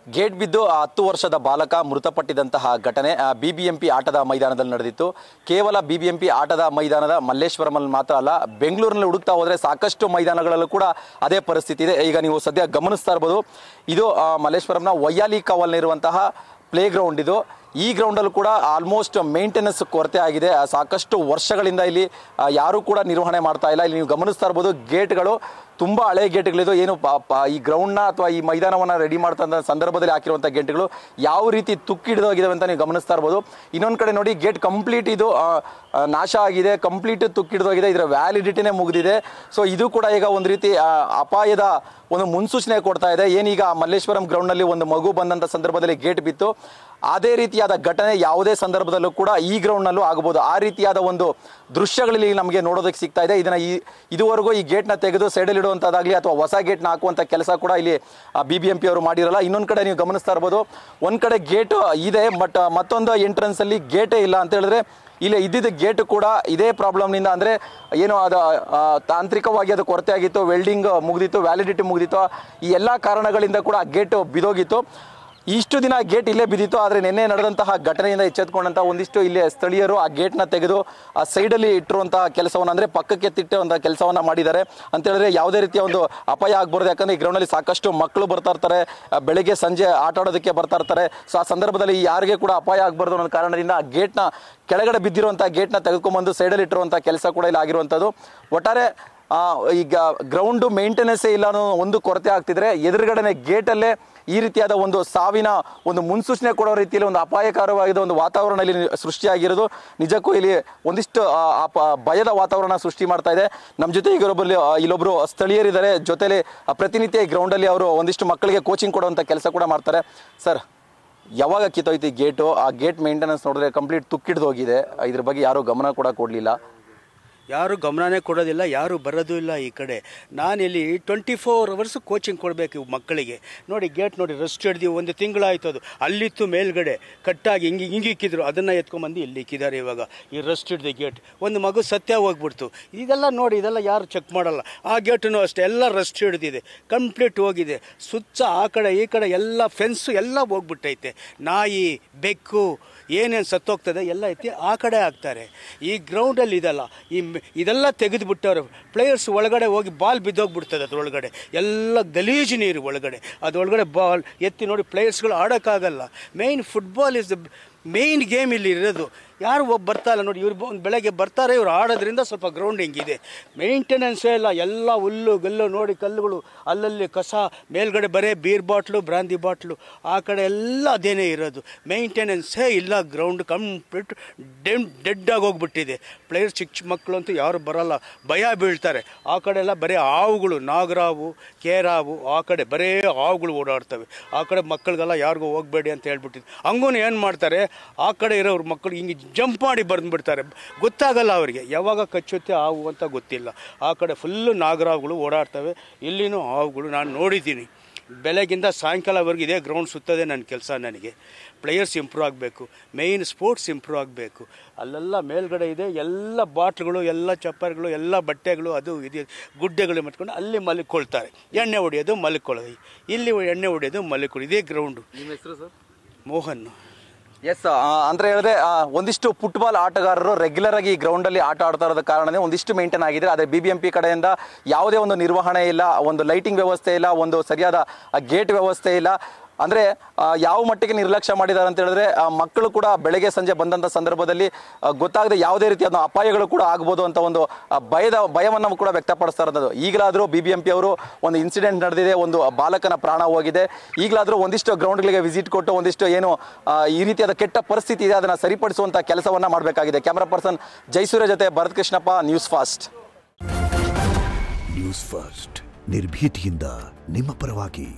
Gate ಬಿದ್ದು 10 ವರ್ಷದ ಬಾಲಕ ಮೃತಪಟ್ಟಿದ್ದಂತಹ ಘಟನೆ ಬಿಬಿಎಂಪಿ ಆಟದ ಮೈದಾನದಲ್ಲಿ ನಡೆದಿತ್ತು. ಕೇವಲ ಬಿಬಿಎಂಪಿ ಆಟದ ಮೈದಾನದ ಮಲ್ಲೇಶ್ವರಮಲ್ಲಿ ಮಾತ್ರ ಅಲ್ಲ, ಬೆಂಗಳೂರಿನಲ್ಲಿ ಹುಡುಕ್ತಾ ಹೋದರೆ ಸಾಕಷ್ಟು ಮೈದಾನಗಳಲ್ಲೂ ಕೂಡ ಅದೇ ಪರಿಸ್ಥಿತಿ ಇದೆ. ಈಗ ನೀವು ಸದ್ಯ ಗಮನಿಸ್ತಾ ಇರ್ಬೋದು, ಇದು ಮಲ್ಲೇಶ್ವರಂನ ವಯ್ಯಾಲಿ ಕಾವಲ್ನಿರುವಂತಹ ಪ್ಲೇ ಗ್ರೌಂಡ್. ಇದು ಈ ಗ್ರೌಂಡಲ್ಲೂ ಕೂಡ ಆಲ್ಮೋಸ್ಟ್ ಮೇಂಟೆನೆನ್ಸ್ ಕೊರತೆ ಆಗಿದೆ. ಸಾಕಷ್ಟು ವರ್ಷಗಳಿಂದ ಇಲ್ಲಿ ಯಾರೂ ಕೂಡ ನಿರ್ವಹಣೆ ಮಾಡ್ತಾ ಇಲ್ಲ. ಇಲ್ಲಿ ನೀವು ಗಮನಿಸ್ತಾ ಇರ್ಬೋದು, ಗೇಟ್ಗಳು ತುಂಬ ಹಳೆ ಗೇಟ್ಗಳಿದು. ಏನು ಈ ಗ್ರೌಂಡ್ನ ಅಥವಾ ಈ ಮೈದಾನವನ್ನು ರೆಡಿ ಮಾಡ್ತಾ ಸಂದರ್ಭದಲ್ಲಿ ಹಾಕಿರುವಂಥ ಗೇಟ್ಗಳು ಯಾವ ರೀತಿ ತುಕ್ಕಿಡಿದೋಗಿದ್ದಾವೆ ಅಂತ ನೀವು ಗಮನಿಸ್ತಾ ಇರ್ಬೋದು. ಇನ್ನೊಂದು ಕಡೆ ನೋಡಿ, ಗೇಟ್ ಕಂಪ್ಲೀಟ್ ಇದು ನಾಶ ಆಗಿದೆ, ಕಂಪ್ಲೀಟ್ ತುಕ್ಕಿಡಿದೋಗಿದೆ, ಇದರ ವ್ಯಾಲಿಡಿಟಿನೇ ಮುಗಿದಿದೆ. ಸೊ ಇದು ಕೂಡ ಈಗ ಒಂದು ರೀತಿ ಅಪಾಯದ ಒಂದು ಮುನ್ಸೂಚನೆ ಕೊಡ್ತಾ ಇದೆ. ಏನೀಗ ಮಲ್ಲೇಶ್ವರಂ ಗ್ರೌಂಡ್ನಲ್ಲಿ ಒಂದು ಮಗು ಬಂದಂಥ ಸಂದರ್ಭದಲ್ಲಿ ಗೇಟ್ ಬಿತ್ತು, ಅದೇ ರೀತಿಯಾದ ಘಟನೆ ಯಾವುದೇ ಸಂದರ್ಭದಲ್ಲೂ ಕೂಡ ಈ ಗ್ರೌಂಡ್ನಲ್ಲೂ ಆಗಬಹುದು. ಆ ರೀತಿಯಾದ ಒಂದು ದೃಶ್ಯಗಳಲ್ಲಿ ನಮಗೆ ನೋಡೋದಕ್ಕೆ ಸಿಗ್ತಾ ಇದೆ. ಇದನ್ನ ಇದುವರೆಗೂ ಈ ಗೇಟ್ನ ತೆಗೆದು ಸೈಡಲ್ಲಿ ಇಡುವಂಥದ್ದಾಗಲಿ ಅಥವಾ ಹೊಸ ಗೇಟ್ನ ಹಾಕುವಂಥ ಕೆಲಸ ಕೂಡ ಇಲ್ಲಿ ಬಿಬಿಎಂಪಿ ಅವರು ಮಾಡಿರಲ್ಲ. ಇನ್ನೊಂದು ಕಡೆ ನೀವು ಗಮನಿಸ್ತಾ ಇರ್ಬೋದು, ಒಂದು ಕಡೆ ಗೇಟ್ ಇದೆ, ಬಟ್ ಮತ್ತೊಂದು ಎಂಟ್ರೆನ್ಸ್ ಅಲ್ಲಿ ಗೇಟೇ ಇಲ್ಲ ಅಂತ ಹೇಳಿದ್ರೆ ಇಲ್ಲಿ ಇದ್ದಿದ್ದ ಗೇಟ್ ಕೂಡ ಇದೇ ಪ್ರಾಬ್ಲಮ್ನಿಂದ, ಅಂದರೆ ಏನು ಅದು ತಾಂತ್ರಿಕವಾಗಿ ಅದು ಕೊರತೆ ಆಗಿತ್ತು, ವೆಲ್ಡಿಂಗ್ ಮುಗಿದಿತ್ತು, ವ್ಯಾಲಿಡಿಟಿ ಮುಗಿದಿತ್ತು, ಈ ಎಲ್ಲ ಕಾರಣಗಳಿಂದ ಕೂಡ ಗೇಟ್ ಬಿದೋಗಿತ್ತು. ಇಷ್ಟು ದಿನ ಗೇಟ್ ಇಲ್ಲೇ ಬಿದ್ದಿತ್ತು. ಆದರೆ ನಿನ್ನೆ ನಡೆದಂತಹ ಘಟನೆಯಿಂದ ಎಚ್ಚೆತ್ಕೊಂಡಂತಹ ಒಂದಿಷ್ಟು ಇಲ್ಲಿ ಸ್ಥಳೀಯರು ಆ ಗೇಟ್ನ ತೆಗೆದು ಆ ಸೈಡಲ್ಲಿ ಇಟ್ಟಿರುವಂತಹ ಕೆಲಸವನ್ನು, ಅಂದರೆ ಪಕ್ಕಕ್ಕೆ ತಿಟ್ಟುವಂಥ ಕೆಲಸವನ್ನು ಮಾಡಿದ್ದಾರೆ ಅಂತ ಹೇಳಿದ್ರೆ ಯಾವುದೇ ರೀತಿಯ ಒಂದು ಅಪಾಯ ಆಗ್ಬಾರ್ದು. ಯಾಕಂದರೆ ಈ ಗ್ರೌಂಡಲ್ಲಿ ಸಾಕಷ್ಟು ಮಕ್ಕಳು ಬರ್ತಾ ಇರ್ತಾರೆ, ಬೆಳಗ್ಗೆ ಸಂಜೆ ಆಟ ಆಡೋದಕ್ಕೆ ಬರ್ತಾ ಇರ್ತಾರೆ. ಸೊ ಆ ಸಂದರ್ಭದಲ್ಲಿ ಯಾರಿಗೆ ಕೂಡ ಅಪಾಯ ಆಗ್ಬಾರ್ದು ಅನ್ನೋ ಕಾರಣದಿಂದ ಆ ಗೇಟ್ನ ಕೆಳಗಡೆ ಬಿದ್ದಿರುವಂಥ ಗೇಟ್ನ ತೆಗೆದುಕೊಂಡ್ಬಂದು ಸೈಡಲ್ಲಿ ಇಟ್ಟಿರುವಂಥ ಕೆಲಸ ಕೂಡ ಇಲ್ಲಿ ಆಗಿರುವಂಥದ್ದು. ಒಟ್ಟಾರೆ ಈಗ ಗ್ರೌಂಡು ಮೇಂಟೆನೆನ್ಸೇ ಇಲ್ಲ ಅನ್ನೋ ಒಂದು ಕೊರತೆ ಆಗ್ತಿದ್ರೆ, ಎದುರುಗಡೆನೆ ಗೇಟಲ್ಲೇ ಈ ರೀತಿಯಾದ ಒಂದು ಸಾವಿನ ಒಂದು ಮುನ್ಸೂಚನೆ ಕೊಡೋ ರೀತಿಯಲ್ಲಿ ಒಂದು ಅಪಾಯಕರವಾದ ಒಂದು ವಾತಾವರಣ ಇಲ್ಲಿ ಸೃಷ್ಟಿಯಾಗಿರೋದು ನಿಜಕ್ಕೂ ಇಲ್ಲಿ ಒಂದಿಷ್ಟು ಭಯದ ವಾತಾವರಣ ಸೃಷ್ಟಿ ಮಾಡ್ತಾ ಇದೆ. ನಮ್ಮ ಜೊತೆ ಈಗ ಇಲ್ಲೊಬ್ರು ಸ್ಥಳೀಯರಿದ್ದಾರೆ, ಜೊತೆಲಿ ಪ್ರತಿನಿತ್ಯ ಈ ಗ್ರೌಂಡಲ್ಲಿ ಅವರು ಒಂದಿಷ್ಟು ಮಕ್ಕಳಿಗೆ ಕೋಚಿಂಗ್ ಕೊಡುವಂಥ ಕೆಲಸ ಕೂಡ ಮಾಡ್ತಾರೆ. ಸರ್, ಯಾವಾಗ ಕಿತ್ತೋಯ್ತು ಈ ಗೇಟು? ಆ ಗೇಟ್ ಮೇಂಟೆನೆನ್ಸ್ ನೋಡಿದ್ರೆ ಕಂಪ್ಲೀಟ್ ತುಕ್ಕಿಡ್ದು ಹೋಗಿದೆ. ಇದ್ರ ಬಗ್ಗೆ ಯಾರೂ ಗಮನ ಕೂಡ ಕೊಡಲಿಲ್ಲ. ಯಾರು ಗಮನನೇ ಕೊಡೋದಿಲ್ಲ, ಯಾರು ಬರೋದು ಇಲ್ಲ ಈ ಕಡೆ. ನಾನಿಲ್ಲಿ 24 ಅವರ್ಸ್ ಕೋಚಿಂಗ್ ಕೊಡಬೇಕು ಮಕ್ಕಳಿಗೆ. ನೋಡಿ ಗೇಟ್ ನೋಡಿ, ರಸ್ಟ್ ಹಿಡ್ದು 1 ತಿಂಗಳಾಯ್ತು. ಅದು ಅಲ್ಲಿತ್ತು ಮೇಲ್ಗಡೆ ಕಟ್ಟಾಗಿ ಹಿಂಗಿಕ್ಕಿದ್ರು, ಅದನ್ನು ಎತ್ಕೊಂಬಂದು ಇಲ್ಲಿ ಇಕ್ಕಿದ್ದಾರೆ. ಇವಾಗ ಈ ರಸ್ಟ್ ಹಿಡ್ದು ಗೇಟ್, ಒಂದು ಮಗು ಸತ್ಯ ಹೋಗ್ಬಿಡ್ತು. ಇದೆಲ್ಲ ನೋಡಿ, ಇದೆಲ್ಲ ಯಾರು ಚೆಕ್ ಮಾಡಲ್ಲ. ಆ ಗೇಟನ್ನು ಅಷ್ಟೇ ಎಲ್ಲ ರಸ್ಟ್ ಹಿಡ್ದಿದೆ, ಕಂಪ್ಲೀಟ್ ಹೋಗಿದೆ. ಸುತ್ತ ಆ ಕಡೆ ಈ ಕಡೆ ಎಲ್ಲ ಫೆನ್ಸು ಎಲ್ಲ ಹೋಗ್ಬಿಟ್ಟೈತೆ. ನಾಯಿ ಬೆಕ್ಕು ಏನೇನು ಸತ್ತೋಗ್ತದೆ ಎಲ್ಲ ಎತ್ತಿ ಆ ಕಡೆ ಹಾಕ್ತಾರೆ. ಈ ಗ್ರೌಂಡಲ್ಲಿ ಇದಲ್ಲ, ಇದೆಲ್ಲ ತೆಗೆದುಬಿಟ್ಟವ್ರು. ಪ್ಲೇಯರ್ಸ್ ಒಳಗಡೆ ಹೋಗಿ ಬಾಲ್ ಬಿದ್ದೋಗ್ಬಿಡ್ತದೆ. ಅದ್ರೊಳಗಡೆ ಎಲ್ಲ ಗಲೀಜು ನೀರು ಒಳಗಡೆ. ಅದರೊಳಗಡೆ ಬಾಲ್ ಎತ್ತಿ ನೋಡಿ, ಪ್ಲೇಯರ್ಸ್ಗಳು ಆಡೋಕ್ಕಾಗಲ್ಲ. Main football is the main game ಇಲ್ಲಿ ಇರೋದು. ಯಾರು ಬರ್ತಾ ಇಲ್ಲ ನೋಡಿ, ಇವ್ರು ಬೆಳಗ್ಗೆ ಬರ್ತಾರೆ, ಇವ್ರು ಆಡೋದ್ರಿಂದ ಸ್ವಲ್ಪ ಗ್ರೌಂಡ್ ಹಿಂಗಿದೆ. ಮೇಂಟೆನೆನ್ಸೇ ಇಲ್ಲ, ಎಲ್ಲ ಹುಲ್ಲು ಗಲ್ಲು ನೋಡಿ, ಕಲ್ಲುಗಳು ಅಲ್ಲಲ್ಲಿ ಕಸ, ಮೇಲ್ಗಡೆ ಬರೀ ಬೀರ್ ಬಾಟ್ಲು ಬ್ರಾಂದಿ ಬಾಟ್ಲು, ಆ ಕಡೆ ಎಲ್ಲ ಅದೇನೇ ಇರೋದು. ಮೇಂಟೆನೆನ್ಸೇ ಇಲ್ಲ. ಗ್ರೌಂಡ್ ಕಂಪ್ಲೀಟ್ ಡೆಡ್ ಆಗೋಗ್ಬಿಟ್ಟಿದೆ. ಪ್ಲೇಯರ್ಸ್ ಚಿಕ್ಕ ಮಕ್ಕಳು ಅಂತೂ ಯಾರು ಬರೋಲ್ಲ, ಭಯ ಬೀಳ್ತಾರೆ. ಆ ಕಡೆ ಎಲ್ಲ ಬರೀ ಹಾವುಗಳು, ನಾಗರಾವು ಕೇರಾವು, ಆ ಕಡೆ ಬರೀ ಹಾವುಗಳು ಓಡಾಡ್ತವೆ. ಆ ಕಡೆ ಮಕ್ಕಳಿಗೆಲ್ಲ ಯಾರಿಗೂ ಹೋಗಬೇಡಿ ಅಂತ ಹೇಳ್ಬಿಟ್ಟಿದ್ದು. ಹಂಗೂ ಏನು ಮಾಡ್ತಾರೆ, ಆ ಕಡೆ ಇರೋರು ಮಕ್ಕಳು ಹಿಂಗೆ ಜಂಪ್ ಮಾಡಿ ಬಂದುಬಿಡ್ತಾರೆ. ಗೊತ್ತಾಗಲ್ಲ ಅವರಿಗೆ ಯಾವಾಗ ಕಚ್ಚುತ್ತೆ ಹಾವು ಅಂತ ಗೊತ್ತಿಲ್ಲ. ಆ ಕಡೆ ಫುಲ್ಲು ನಾಗರಾವುಗಳು ಓಡಾಡ್ತವೆ. ಇಲ್ಲಿನೂ ಹಾವುಗಳು ನಾನು ನೋಡಿದ್ದೀನಿ. ಬೆಳಗಿಂದ ಸಾಯಂಕಾಲವರೆಗೂ ಇದೇ ಗ್ರೌಂಡ್ ಸುತ್ತದೆ ನನ್ನ ಕೆಲಸ. ನನಗೆ ಪ್ಲೇಯರ್ಸ್ ಇಂಪ್ರೂವ್ ಆಗಬೇಕು, ಮೇಯ್ನ್ ಸ್ಪೋರ್ಟ್ಸ್ ಇಂಪ್ರೂವ್ ಆಗಬೇಕು. ಅಲ್ಲೆಲ್ಲ ಮೇಲ್ಗಡೆ ಇದೆ ಎಲ್ಲ ಬಾಟ್ಲುಗಳು, ಎಲ್ಲ ಚಪ್ಪರ್ಗಳು, ಎಲ್ಲ ಬಟ್ಟೆಗಳು, ಅದು ಇದು ಗುಡ್ಡೆಗಳು ಮಾಡ್ಕೊಂಡು ಅಲ್ಲಿ ಮಲ್ಕೊಳ್ತಾರೆ. ಎಣ್ಣೆ ಹೊಡೆಯೋದು ಮಲ್ಕೊಳ್ಳೋದು, ಇಲ್ಲಿ ಎಣ್ಣೆ ಹೊಡೆಯೋದು ಮಲ್ಕೊಳ್ಳೋದು. ಇದೇ ಗ್ರೌಂಡು. ನಿಮ್ಮ ಹೆಸರು ಸರ್? ಮೋಹನ್. ಎಸ್, ಅಂದ್ರೆ ಹೇಳಿದ್ರೆ ಒಂದಿಷ್ಟು ಫುಟ್ಬಾಲ್ ಆಟಗಾರರು ರೆಗ್ಯುಲರ್ ಆಗಿ ಈ ಗ್ರೌಂಡಲ್ಲಿ ಆಟ ಆಡ್ತಾ ಇರೋದ ಕಾರಣನೇ ಒಂದಿಷ್ಟು ಮೇಂಟೈನ್ ಆಗಿದೆ. ಆದರೆ ಬಿಬಿಎಂಪಿ ಕಡೆಯಿಂದ ಯಾವುದೇ ಒಂದು ನಿರ್ವಹಣೆ ಇಲ್ಲ, ಒಂದು ಲೈಟಿಂಗ್ ವ್ಯವಸ್ಥೆ ಇಲ್ಲ, ಒಂದು ಸರಿಯಾದ ಗೇಟ್ ವ್ಯವಸ್ಥೆ ಇಲ್ಲ. ಅಂದರೆ ಯಾವ ಮಟ್ಟಿಗೆ ನಿರ್ಲಕ್ಷ್ಯ ಮಾಡಿದ್ದಾರೆ ಅಂತ ಹೇಳಿದ್ರೆ, ಮಕ್ಕಳು ಕೂಡ ಬೆಳಗ್ಗೆ ಸಂಜೆ ಬಂದಂಥ ಸಂದರ್ಭದಲ್ಲಿ ಗೊತ್ತಾಗದೆ ಯಾವುದೇ ರೀತಿಯಾದ ಅಪಾಯಗಳು ಕೂಡ ಆಗ್ಬೋದು ಅಂತ ಒಂದು ಭಯವನ್ನು ಕೂಡ ವ್ಯಕ್ತಪಡಿಸ್ತಾ ಇರೋದು. ಈಗಲಾದರೂ ಬಿಬಿಎಂಪಿ ಅವರು ಒಂದು ಇನ್ಸಿಡೆಂಟ್ ನಡೆದಿದೆ, ಒಂದು ಬಾಲಕನ ಪ್ರಾಣ ಹೋಗಿದೆ. ಈಗಲಾದರೂ ಒಂದಿಷ್ಟು ಗ್ರೌಂಡ್ಗಳಿಗೆ ವಿಸಿಟ್ ಕೊಟ್ಟು ಒಂದಿಷ್ಟು ಏನು ಈ ರೀತಿಯಾದ ಕೆಟ್ಟ ಪರಿಸ್ಥಿತಿ ಇದೆ ಅದನ್ನು ಸರಿಪಡಿಸುವಂಥ ಕೆಲಸವನ್ನು ಮಾಡಬೇಕಾಗಿದೆ. ಕ್ಯಾಮ್ರಾ ಪರ್ಸನ್ ಜೈಸೂರ್ಯ ಜೊತೆ Bharath Krishnappa, news fast. News first, ನಿರ್ಭೀತಿಯಿಂದ ನಿಮ್ಮ ಪರವಾಗಿ.